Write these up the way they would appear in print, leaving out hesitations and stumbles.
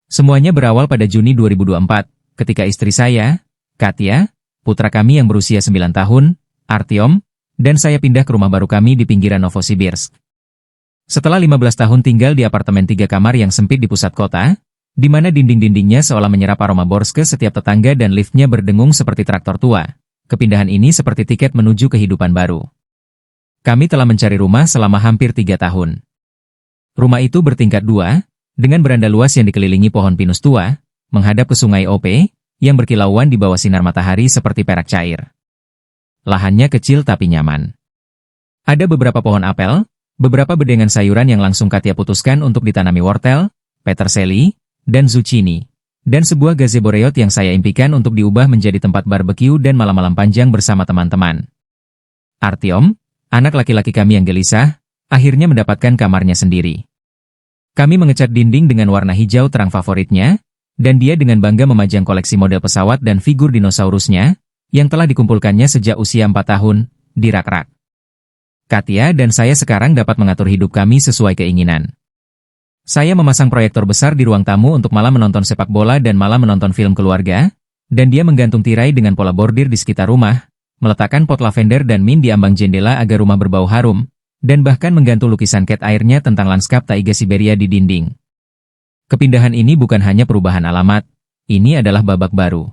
Semuanya berawal pada Juni 2024, ketika istri saya, Katya, putra kami yang berusia 9 tahun, Artyom, dan saya pindah ke rumah baru kami di pinggiran Novosibirsk. Setelah 15 tahun tinggal di apartemen 3 kamar yang sempit di pusat kota, di mana dinding-dindingnya seolah menyerap aroma borske setiap tetangga dan liftnya berdengung seperti traktor tua, kepindahan ini seperti tiket menuju kehidupan baru. Kami telah mencari rumah selama hampir 3 tahun. Rumah itu bertingkat 2, dengan beranda luas yang dikelilingi pohon pinus tua, menghadap ke sungai OP, yang berkilauan di bawah sinar matahari seperti perak cair. Lahannya kecil tapi nyaman. Ada beberapa pohon apel, beberapa bedengan sayuran yang langsung Katya putuskan untuk ditanami wortel, peterseli, dan zucchini, dan sebuah gazebo reot yang saya impikan untuk diubah menjadi tempat barbeque dan malam-malam panjang bersama teman-teman. Artyom, anak laki-laki kami yang gelisah, akhirnya mendapatkan kamarnya sendiri. Kami mengecat dinding dengan warna hijau terang favoritnya, dan dia dengan bangga memajang koleksi model pesawat dan figur dinosaurusnya, yang telah dikumpulkannya sejak usia 4 tahun, di rak-rak. Katya dan saya sekarang dapat mengatur hidup kami sesuai keinginan. Saya memasang proyektor besar di ruang tamu untuk malam menonton sepak bola dan malam menonton film keluarga, dan dia menggantung tirai dengan pola bordir di sekitar rumah, meletakkan pot lavender dan mint di ambang jendela agar rumah berbau harum, dan bahkan menggantung lukisan cat airnya tentang lanskap taiga Siberia di dinding. Kepindahan ini bukan hanya perubahan alamat, ini adalah babak baru.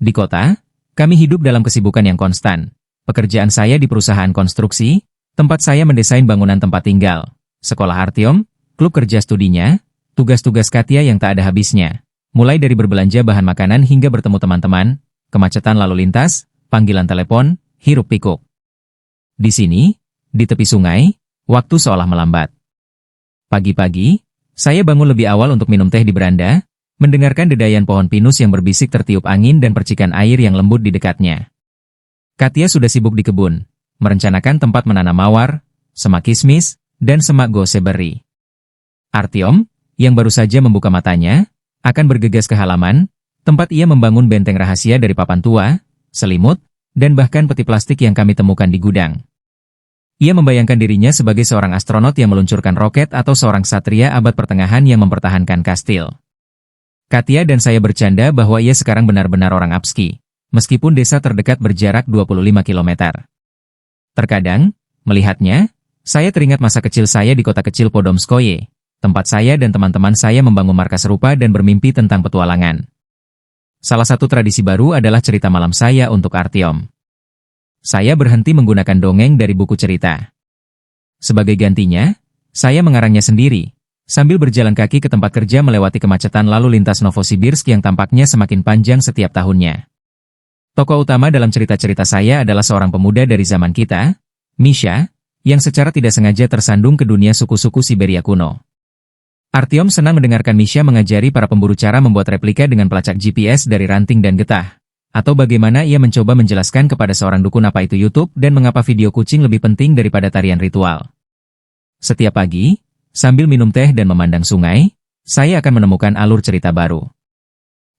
Di kota, kami hidup dalam kesibukan yang konstan. Pekerjaan saya di perusahaan konstruksi, tempat saya mendesain bangunan tempat tinggal, sekolah Artyom, klub kerja studinya, tugas-tugas Katya yang tak ada habisnya, mulai dari berbelanja bahan makanan hingga bertemu teman-teman, kemacetan lalu lintas, panggilan telepon, hiruk-pikuk. Di sini, di tepi sungai, waktu seolah melambat. Pagi-pagi, saya bangun lebih awal untuk minum teh di beranda, mendengarkan dedayan pohon pinus yang berbisik tertiup angin dan percikan air yang lembut di dekatnya. Katya sudah sibuk di kebun, merencanakan tempat menanam mawar, semak kismis, dan semak gooseberry. Artyom, yang baru saja membuka matanya, akan bergegas ke halaman, tempat ia membangun benteng rahasia dari papan tua, selimut, dan bahkan peti plastik yang kami temukan di gudang. Ia membayangkan dirinya sebagai seorang astronot yang meluncurkan roket atau seorang satria abad pertengahan yang mempertahankan kastil. Katya dan saya bercanda bahwa ia sekarang benar-benar orang Apski, meskipun desa terdekat berjarak 25 km. Terkadang, melihatnya, saya teringat masa kecil saya di kota kecil Podomskoye, tempat saya dan teman-teman saya membangun markas serupa dan bermimpi tentang petualangan. Salah satu tradisi baru adalah cerita malam saya untuk Artyom. Saya berhenti menggunakan dongeng dari buku cerita. Sebagai gantinya, saya mengarangnya sendiri, sambil berjalan kaki ke tempat kerja melewati kemacetan lalu lintas Novosibirsk yang tampaknya semakin panjang setiap tahunnya. Tokoh utama dalam cerita-cerita saya adalah seorang pemuda dari zaman kita, Misha, yang secara tidak sengaja tersandung ke dunia suku-suku Siberia kuno. Artyom senang mendengarkan Misha mengajari para pemburu cara membuat replika dengan pelacak GPS dari ranting dan getah, atau bagaimana ia mencoba menjelaskan kepada seorang dukun apa itu YouTube dan mengapa video kucing lebih penting daripada tarian ritual. Setiap pagi, sambil minum teh dan memandang sungai, saya akan menemukan alur cerita baru.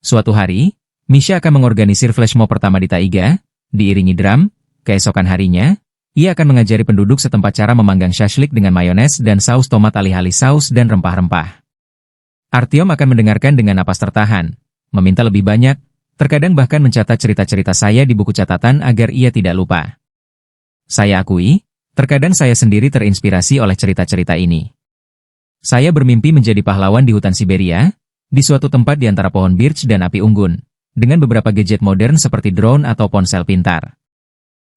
Suatu hari, Misha akan mengorganisir flash mob pertama di taiga, diiringi drum. Keesokan harinya, ia akan mengajari penduduk setempat cara memanggang shashlik dengan mayones dan saus tomat alih-alih saus dan rempah-rempah. Artyom akan mendengarkan dengan napas tertahan, meminta lebih banyak, terkadang bahkan mencatat cerita-cerita saya di buku catatan agar ia tidak lupa. Saya akui, terkadang saya sendiri terinspirasi oleh cerita-cerita ini. Saya bermimpi menjadi pahlawan di hutan Siberia, di suatu tempat di antara pohon birch dan api unggun, dengan beberapa gadget modern seperti drone atau ponsel pintar.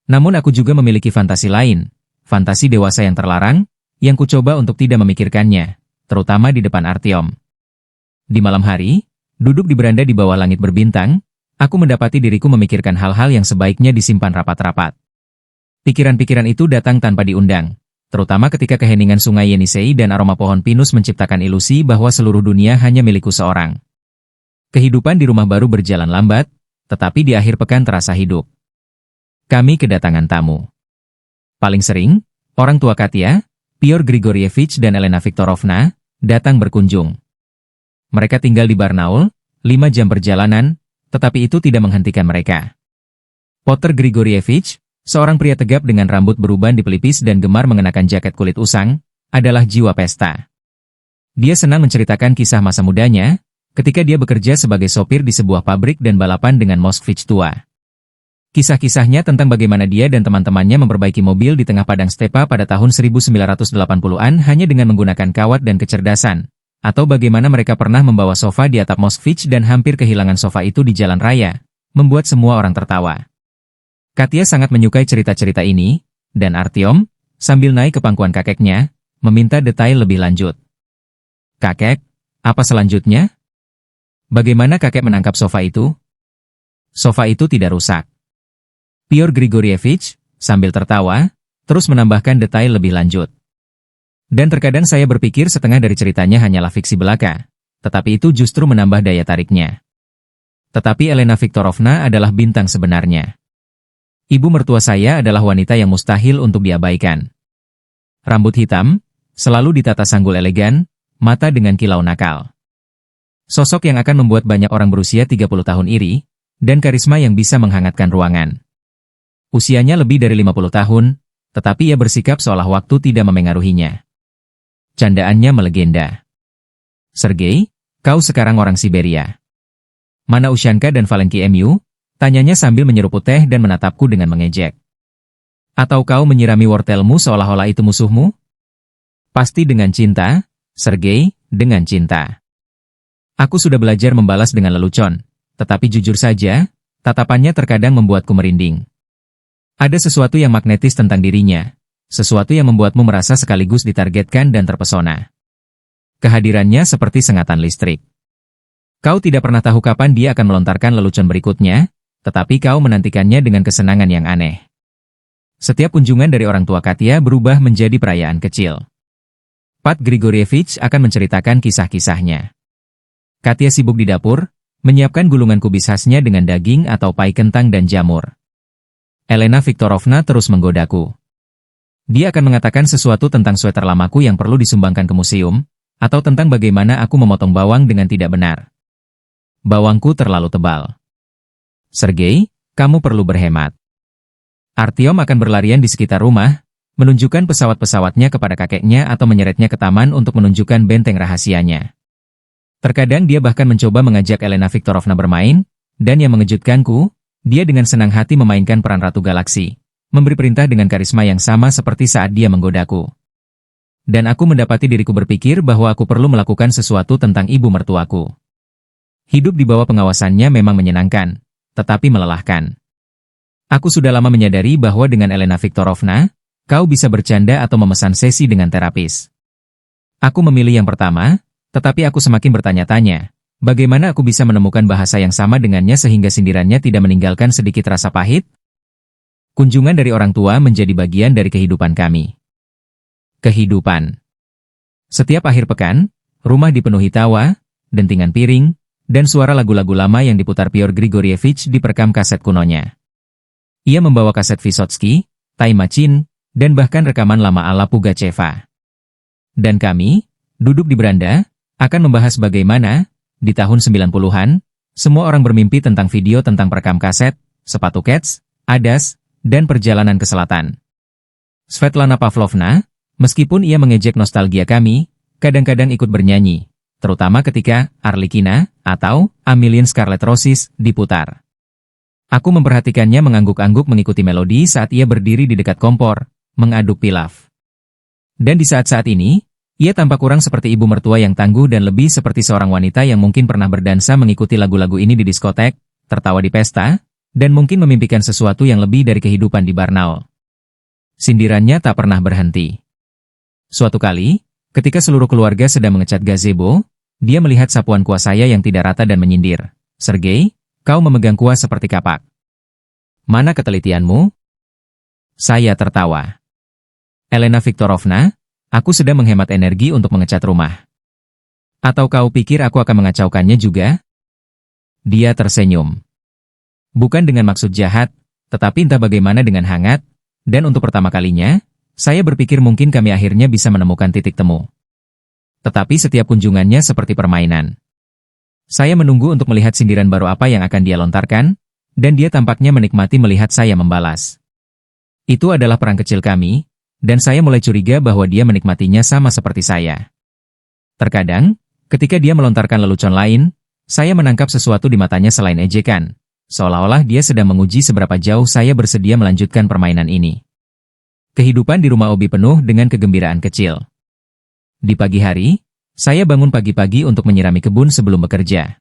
Namun aku juga memiliki fantasi lain, fantasi dewasa yang terlarang, yang kucoba untuk tidak memikirkannya, terutama di depan Artyom. Di malam hari, duduk di beranda di bawah langit berbintang, aku mendapati diriku memikirkan hal-hal yang sebaiknya disimpan rapat-rapat. Pikiran-pikiran itu datang tanpa diundang, terutama ketika keheningan sungai Yenisei dan aroma pohon pinus menciptakan ilusi bahwa seluruh dunia hanya milikku seorang. Kehidupan di rumah baru berjalan lambat, tetapi di akhir pekan terasa hidup. Kami kedatangan tamu. Paling sering, orang tua Katya, Piotr Grigorievich dan Elena Viktorovna, datang berkunjung. Mereka tinggal di Barnaul, 5 jam perjalanan, tetapi itu tidak menghentikan mereka. Piotr Grigorievich, seorang pria tegap dengan rambut beruban di pelipis dan gemar mengenakan jaket kulit usang, adalah jiwa pesta. Dia senang menceritakan kisah masa mudanya, ketika dia bekerja sebagai sopir di sebuah pabrik dan balapan dengan Moskvich tua. Kisah-kisahnya tentang bagaimana dia dan teman-temannya memperbaiki mobil di tengah padang stepa pada tahun 1980-an hanya dengan menggunakan kawat dan kecerdasan, atau bagaimana mereka pernah membawa sofa di atap Moskvich dan hampir kehilangan sofa itu di jalan raya, membuat semua orang tertawa. Katya sangat menyukai cerita-cerita ini, dan Artyom, sambil naik ke pangkuan kakeknya, meminta detail lebih lanjut. "Kakek, apa selanjutnya? Bagaimana kakek menangkap sofa itu?" "Sofa itu tidak rusak." Piotr Grigorievich, sambil tertawa, terus menambahkan detail lebih lanjut. "Dan terkadang saya berpikir setengah dari ceritanya hanyalah fiksi belaka, tetapi itu justru menambah daya tariknya. Tetapi Elena Viktorovna adalah bintang sebenarnya. Ibu mertua saya adalah wanita yang mustahil untuk diabaikan. Rambut hitam, selalu ditata sanggul elegan, mata dengan kilau nakal. Sosok yang akan membuat banyak orang berusia 30 tahun iri, dan karisma yang bisa menghangatkan ruangan. Usianya lebih dari 50 tahun, tetapi ia bersikap seolah waktu tidak memengaruhinya. Candaannya melegenda. Sergei, kau sekarang orang Siberia. Mana Ushanka dan Valenki Mu? Tanyanya sambil menyeruput teh dan menatapku dengan mengejek. Atau kau menyirami wortelmu seolah-olah itu musuhmu? Pasti dengan cinta, Sergei, dengan cinta. Aku sudah belajar membalas dengan lelucon, tetapi jujur saja, tatapannya terkadang membuatku merinding. Ada sesuatu yang magnetis tentang dirinya, sesuatu yang membuatmu merasa sekaligus ditargetkan dan terpesona. Kehadirannya seperti sengatan listrik. Kau tidak pernah tahu kapan dia akan melontarkan lelucon berikutnya, tetapi kau menantikannya dengan kesenangan yang aneh. Setiap kunjungan dari orang tua Katya berubah menjadi perayaan kecil. Pat Grigorievich akan menceritakan kisah-kisahnya. Katya sibuk di dapur, menyiapkan gulungan kubis khasnya dengan daging atau pai kentang dan jamur. Elena Viktorovna terus menggodaku. Dia akan mengatakan sesuatu tentang sweater lamaku yang perlu disumbangkan ke museum, atau tentang bagaimana aku memotong bawang dengan tidak benar. Bawangku terlalu tebal. Sergei, kamu perlu berhemat. Artyom akan berlarian di sekitar rumah, menunjukkan pesawat-pesawatnya kepada kakeknya atau menyeretnya ke taman untuk menunjukkan benteng rahasianya. Terkadang dia bahkan mencoba mengajak Elena Viktorovna bermain, dan yang mengejutkanku, dia dengan senang hati memainkan peran Ratu Galaksi, memberi perintah dengan karisma yang sama seperti saat dia menggodaku. Dan aku mendapati diriku berpikir bahwa aku perlu melakukan sesuatu tentang ibu mertuaku. Hidup di bawah pengawasannya memang menyenangkan, tetapi melelahkan. Aku sudah lama menyadari bahwa dengan Elena Viktorovna, kau bisa bercanda atau memesan sesi dengan terapis. Aku memilih yang pertama, tetapi aku semakin bertanya-tanya, bagaimana aku bisa menemukan bahasa yang sama dengannya sehingga sindirannya tidak meninggalkan sedikit rasa pahit? Kunjungan dari orang tua menjadi bagian dari kehidupan kami. Kehidupan. Setiap akhir pekan, rumah dipenuhi tawa, dentingan piring, dan suara lagu-lagu lama yang diputar Piotr Grigorievich di perekam kaset kunonya. Ia membawa kaset Vysotsky, Time Machine, dan bahkan rekaman lama ala Pugacheva. Dan kami, duduk di beranda, akan membahas bagaimana, di tahun 90-an, semua orang bermimpi tentang video tentang perekam kaset, sepatu Keds, Adas, dan perjalanan ke selatan. Svetlana Pavlovna, meskipun ia mengejek nostalgia kami, kadang-kadang ikut bernyanyi, terutama ketika Arlikina atau A Million Scarlet Roses diputar. Aku memperhatikannya mengangguk-angguk mengikuti melodi saat ia berdiri di dekat kompor, mengaduk pilaf. Dan di saat-saat ini, ia tampak kurang seperti ibu mertua yang tangguh dan lebih seperti seorang wanita yang mungkin pernah berdansa mengikuti lagu-lagu ini di diskotek, tertawa di pesta, dan mungkin memimpikan sesuatu yang lebih dari kehidupan di Barnaul. Sindirannya tak pernah berhenti. Suatu kali, ketika seluruh keluarga sedang mengecat gazebo, dia melihat sapuan kuah saya yang tidak rata dan menyindir, "Sergei, kau memegang kuah seperti kapak. Mana ketelitianmu?" Saya tertawa. "Elena Viktorovna, aku sedang menghemat energi untuk mengecat rumah. Atau kau pikir aku akan mengacaukannya juga?" Dia tersenyum. Bukan dengan maksud jahat, tetapi entah bagaimana dengan hangat, dan untuk pertama kalinya, saya berpikir mungkin kami akhirnya bisa menemukan titik temu. Tetapi setiap kunjungannya seperti permainan. Saya menunggu untuk melihat sindiran baru apa yang akan dia lontarkan, dan dia tampaknya menikmati melihat saya membalas. Itu adalah perang kecil kami, dan saya mulai curiga bahwa dia menikmatinya sama seperti saya. Terkadang, ketika dia melontarkan lelucon lain, Saya menangkap sesuatu di matanya selain ejekan. Seolah-olah dia sedang menguji seberapa jauh saya bersedia melanjutkan permainan ini. Kehidupan di rumah Obi penuh dengan kegembiraan kecil. Di pagi hari, saya bangun pagi-pagi untuk menyirami kebun sebelum bekerja.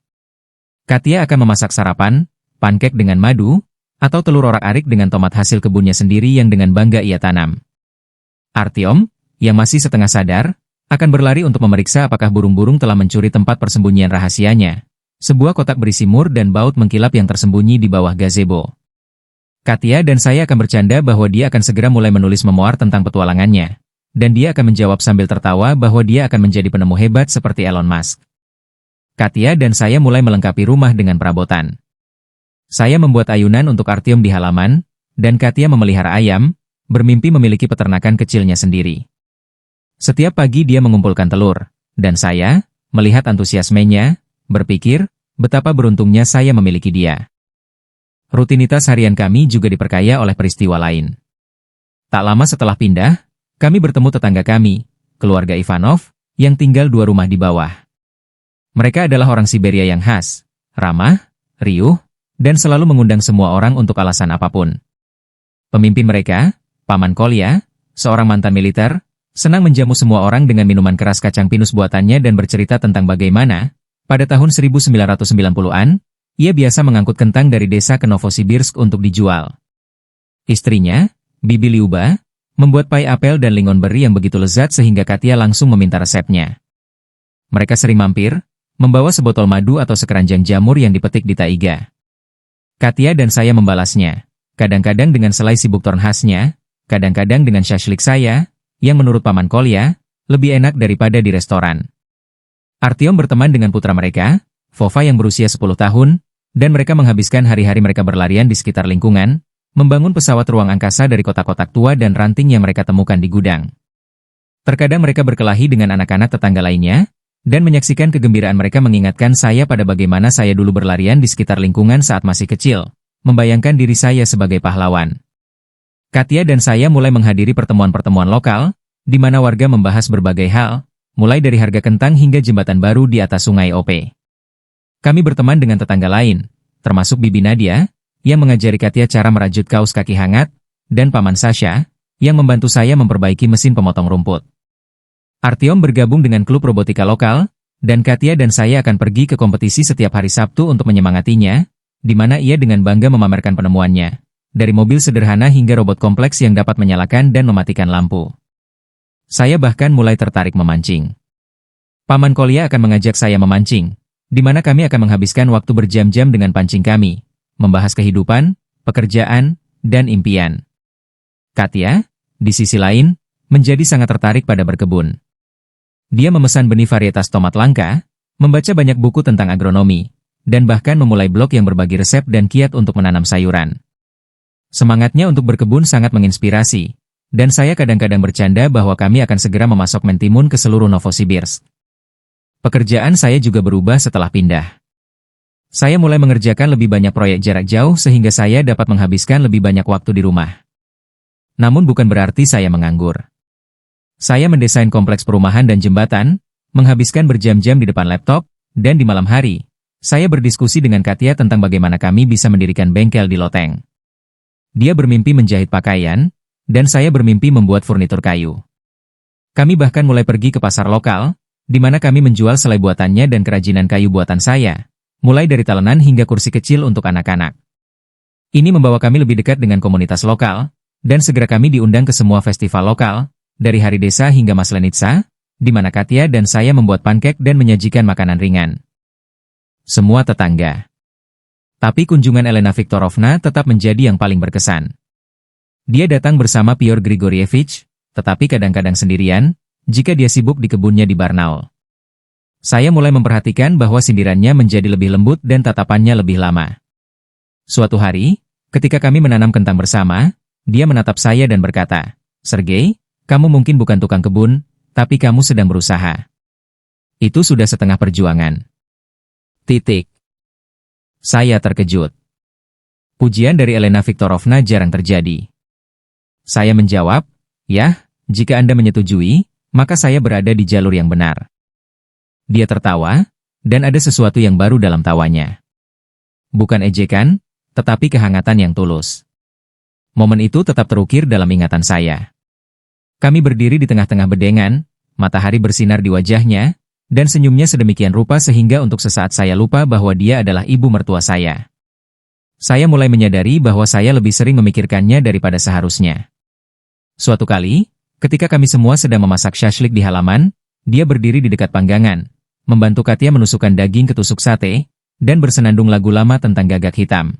Katia akan memasak sarapan, pankek dengan madu, atau telur orak-arik dengan tomat hasil kebunnya sendiri yang dengan bangga ia tanam. Artyom, yang masih setengah sadar, akan berlari untuk memeriksa apakah burung-burung telah mencuri tempat persembunyian rahasianya. Sebuah kotak berisi mur dan baut mengkilap yang tersembunyi di bawah gazebo. Katia dan saya akan bercanda bahwa dia akan segera mulai menulis memoir tentang petualangannya. Dan dia akan menjawab sambil tertawa bahwa dia akan menjadi penemu hebat seperti Elon Musk. Katia dan saya mulai melengkapi rumah dengan perabotan. Saya membuat ayunan untuk Artyom di halaman, dan Katia memelihara ayam, bermimpi memiliki peternakan kecilnya sendiri. Setiap pagi dia mengumpulkan telur, dan saya, melihat antusiasmenya, berpikir, betapa beruntungnya saya memiliki dia. Rutinitas harian kami juga diperkaya oleh peristiwa lain. Tak lama setelah pindah, kami bertemu tetangga kami, keluarga Ivanov, yang tinggal 2 rumah di bawah. Mereka adalah orang Siberia yang khas, ramah, riuh, dan selalu mengundang semua orang untuk alasan apapun. Pemimpin mereka, Paman Kolya, seorang mantan militer, senang menjamu semua orang dengan minuman keras kacang pinus buatannya dan bercerita tentang bagaimana, pada tahun 1990-an, ia biasa mengangkut kentang dari desa ke Novosibirsk untuk dijual. Istrinya, Bibi Liuba, membuat pai apel dan lingon beri yang begitu lezat sehingga Katia langsung meminta resepnya. Mereka sering mampir, membawa sebotol madu atau sekeranjang jamur yang dipetik di taiga. Katia dan saya membalasnya, kadang-kadang dengan selai sibuk torn khasnya, kadang-kadang dengan syashlik saya, yang menurut Paman Kolya, lebih enak daripada di restoran. Artyom berteman dengan putra mereka, Vova yang berusia 10 tahun, dan mereka menghabiskan hari-hari mereka berlarian di sekitar lingkungan, membangun pesawat ruang angkasa dari kotak-kotak tua dan ranting yang mereka temukan di gudang. Terkadang mereka berkelahi dengan anak-anak tetangga lainnya, dan menyaksikan kegembiraan mereka mengingatkan saya pada bagaimana saya dulu berlarian di sekitar lingkungan saat masih kecil, membayangkan diri saya sebagai pahlawan. Katia dan saya mulai menghadiri pertemuan-pertemuan lokal, di mana warga membahas berbagai hal, mulai dari harga kentang hingga jembatan baru di atas sungai OP. Kami berteman dengan tetangga lain, termasuk Bibi Nadia, yang mengajari Katia cara merajut kaos kaki hangat, dan Paman Sasha, yang membantu saya memperbaiki mesin pemotong rumput. Artyom bergabung dengan klub robotika lokal, dan Katia dan saya akan pergi ke kompetisi setiap hari Sabtu untuk menyemangatinya, di mana ia dengan bangga memamerkan penemuannya, dari mobil sederhana hingga robot kompleks yang dapat menyalakan dan mematikan lampu. Saya bahkan mulai tertarik memancing. Paman Kolya akan mengajak saya memancing, di mana kami akan menghabiskan waktu berjam-jam dengan pancing kami, membahas kehidupan, pekerjaan, dan impian. Katia, di sisi lain, menjadi sangat tertarik pada berkebun. Dia memesan benih varietas tomat langka, membaca banyak buku tentang agronomi, dan bahkan memulai blog yang berbagi resep dan kiat untuk menanam sayuran. Semangatnya untuk berkebun sangat menginspirasi, dan saya kadang-kadang bercanda bahwa kami akan segera memasok mentimun ke seluruh Novosibirsk. Pekerjaan saya juga berubah setelah pindah. Saya mulai mengerjakan lebih banyak proyek jarak jauh sehingga saya dapat menghabiskan lebih banyak waktu di rumah. Namun bukan berarti saya menganggur. Saya mendesain kompleks perumahan dan jembatan, menghabiskan berjam-jam di depan laptop, dan di malam hari, saya berdiskusi dengan Katia tentang bagaimana kami bisa mendirikan bengkel di loteng. Dia bermimpi menjahit pakaian, dan saya bermimpi membuat furnitur kayu. Kami bahkan mulai pergi ke pasar lokal, di mana kami menjual selai buatannya dan kerajinan kayu buatan saya, mulai dari talenan hingga kursi kecil untuk anak-anak. Ini membawa kami lebih dekat dengan komunitas lokal, dan segera kami diundang ke semua festival lokal, dari Hari Desa hingga Maslenitsa, di mana Katia dan saya membuat pankek dan menyajikan makanan ringan. Semua tetangga. Tapi kunjungan Elena Viktorovna tetap menjadi yang paling berkesan. Dia datang bersama Piotr Grigorievich, tetapi kadang-kadang sendirian, jika dia sibuk di kebunnya di Barnaul. Saya mulai memperhatikan bahwa sindirannya menjadi lebih lembut dan tatapannya lebih lama. Suatu hari, ketika kami menanam kentang bersama, dia menatap saya dan berkata, "Sergei, kamu mungkin bukan tukang kebun, tapi kamu sedang berusaha. Itu sudah setengah perjuangan." Titik. Saya terkejut. Pujian dari Elena Viktorovna jarang terjadi. Saya menjawab, "Yah, jika Anda menyetujui, maka saya berada di jalur yang benar." Dia tertawa, dan ada sesuatu yang baru dalam tawanya. Bukan ejekan, tetapi kehangatan yang tulus. Momen itu tetap terukir dalam ingatan saya. Kami berdiri di tengah-tengah bedengan, matahari bersinar di wajahnya, dan senyumnya sedemikian rupa sehingga untuk sesaat saya lupa bahwa dia adalah ibu mertua saya. Saya mulai menyadari bahwa saya lebih sering memikirkannya daripada seharusnya. Suatu kali, ketika kami semua sedang memasak syashlik di halaman, dia berdiri di dekat panggangan, membantu Katia menusukkan daging ke tusuk sate, dan bersenandung lagu lama tentang gagak hitam.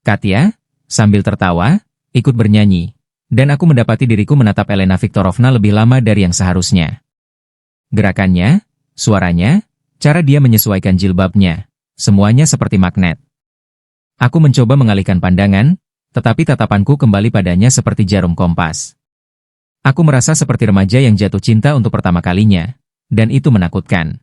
Katia, sambil tertawa, ikut bernyanyi, dan aku mendapati diriku menatap Elena Viktorovna lebih lama dari yang seharusnya. Gerakannya, suaranya, cara dia menyesuaikan jilbabnya, semuanya seperti magnet. Aku mencoba mengalihkan pandangan, tetapi tatapanku kembali padanya seperti jarum kompas. Aku merasa seperti remaja yang jatuh cinta untuk pertama kalinya, dan itu menakutkan.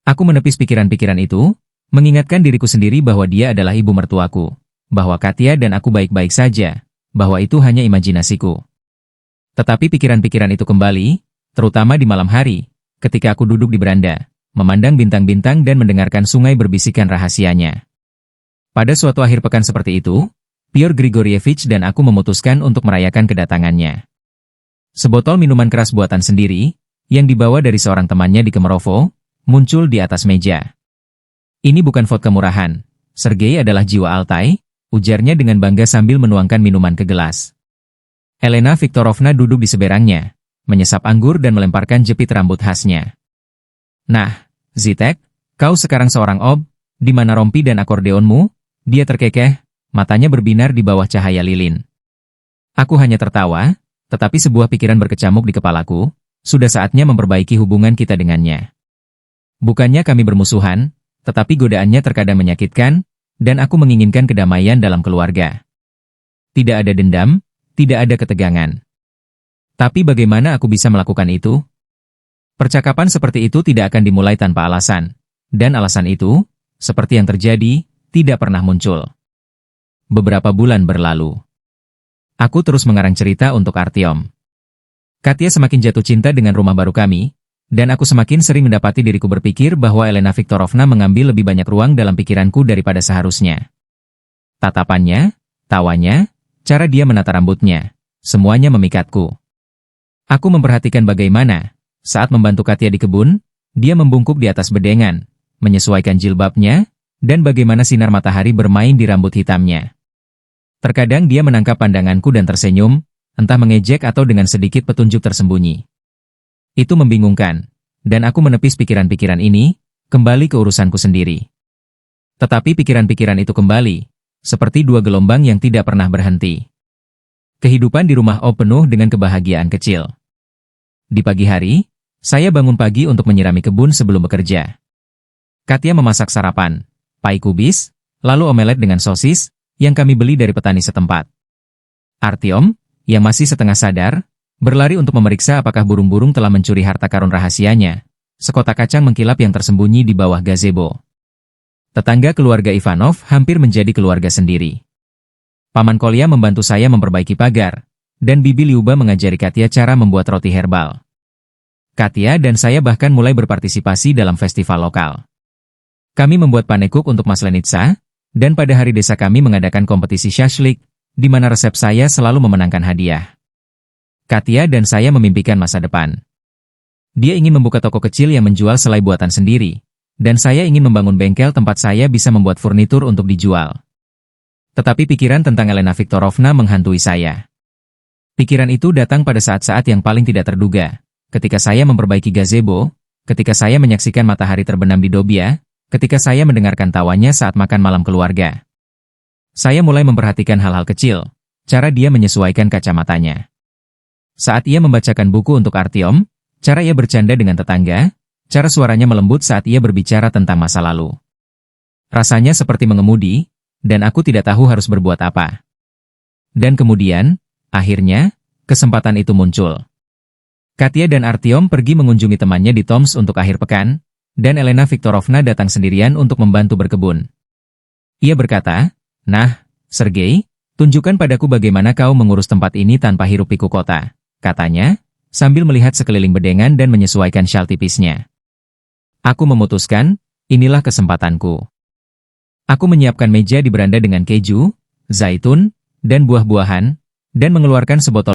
Aku menepis pikiran-pikiran itu, mengingatkan diriku sendiri bahwa dia adalah ibu mertuaku, bahwa Katia dan aku baik-baik saja, bahwa itu hanya imajinasiku. Tetapi pikiran-pikiran itu kembali, terutama di malam hari, ketika aku duduk di beranda, memandang bintang-bintang dan mendengarkan sungai berbisikan rahasianya. Pada suatu akhir pekan seperti itu, Pyotr Grigorievich dan aku memutuskan untuk merayakan kedatangannya. Sebotol minuman keras buatan sendiri, yang dibawa dari seorang temannya di Kemerovo, muncul di atas meja. Ini bukan vodka murahan, Sergei adalah jiwa Altai, ujarnya dengan bangga sambil menuangkan minuman ke gelas. Elena Viktorovna duduk di seberangnya, menyesap anggur dan melemparkan jepit rambut khasnya. Nah, Zitek, kau sekarang seorang ob, di mana rompi dan akordeonmu? Dia terkekeh, matanya berbinar di bawah cahaya lilin. Aku hanya tertawa, tetapi sebuah pikiran berkecamuk di kepalaku, sudah saatnya memperbaiki hubungan kita dengannya. Bukannya kami bermusuhan, tetapi godaannya terkadang menyakitkan, dan aku menginginkan kedamaian dalam keluarga. Tidak ada dendam, tidak ada ketegangan. Tapi bagaimana aku bisa melakukan itu? Percakapan seperti itu tidak akan dimulai tanpa alasan, dan alasan itu, seperti yang terjadi, tidak pernah muncul. Beberapa bulan berlalu. Aku terus mengarang cerita untuk Artyom. Katia semakin jatuh cinta dengan rumah baru kami, dan aku semakin sering mendapati diriku berpikir bahwa Elena Viktorovna mengambil lebih banyak ruang dalam pikiranku daripada seharusnya. Tatapannya, tawanya, cara dia menata rambutnya, semuanya memikatku. Aku memperhatikan bagaimana, saat membantu Katia di kebun, dia membungkuk di atas bedengan, menyesuaikan jilbabnya, dan bagaimana sinar matahari bermain di rambut hitamnya. Terkadang dia menangkap pandanganku dan tersenyum, entah mengejek atau dengan sedikit petunjuk tersembunyi. Itu membingungkan, dan aku menepis pikiran-pikiran ini, kembali ke urusanku sendiri. Tetapi pikiran-pikiran itu kembali, seperti dua gelombang yang tidak pernah berhenti. Kehidupan di rumah Ob penuh dengan kebahagiaan kecil. Di pagi hari, saya bangun pagi untuk menyirami kebun sebelum bekerja. Katia memasak sarapan, pai kubis, lalu omelet dengan sosis, yang kami beli dari petani setempat. Artyom, yang masih setengah sadar, berlari untuk memeriksa apakah burung-burung telah mencuri harta karun rahasianya, sekotak kacang mengkilap yang tersembunyi di bawah gazebo. Tetangga keluarga Ivanov hampir menjadi keluarga sendiri. Paman Kolya membantu saya memperbaiki pagar, dan Bibi Liuba mengajari Katia cara membuat roti herbal. Katia dan saya bahkan mulai berpartisipasi dalam festival lokal. Kami membuat panekuk untuk Maslenitsa, dan pada hari desa kami mengadakan kompetisi syashlik, di mana resep saya selalu memenangkan hadiah. Katia dan saya memimpikan masa depan. Dia ingin membuka toko kecil yang menjual selai buatan sendiri, dan saya ingin membangun bengkel tempat saya bisa membuat furnitur untuk dijual. Tetapi pikiran tentang Elena Viktorovna menghantui saya. Pikiran itu datang pada saat-saat yang paling tidak terduga, ketika saya memperbaiki gazebo, ketika saya menyaksikan matahari terbenam di Dobia, ketika saya mendengarkan tawanya saat makan malam keluarga. Saya mulai memperhatikan hal-hal kecil, cara dia menyesuaikan kacamatanya. Saat ia membacakan buku untuk Artyom, cara ia bercanda dengan tetangga, cara suaranya melembut saat ia berbicara tentang masa lalu. Rasanya seperti mengemudi, dan aku tidak tahu harus berbuat apa. Dan kemudian, akhirnya, kesempatan itu muncul. Katia dan Artyom pergi mengunjungi temannya di Toms untuk akhir pekan, dan Elena Viktorovna datang sendirian untuk membantu berkebun. Ia berkata, "Nah, Sergei, tunjukkan padaku bagaimana kau mengurus tempat ini tanpa hiruk-pikuk kota," katanya, sambil melihat sekeliling bedengan dan menyesuaikan syal tipisnya. Aku memutuskan, Inilah kesempatanku. Aku menyiapkan meja di beranda dengan keju, zaitun, dan buah-buahan, dan mengeluarkan sebotol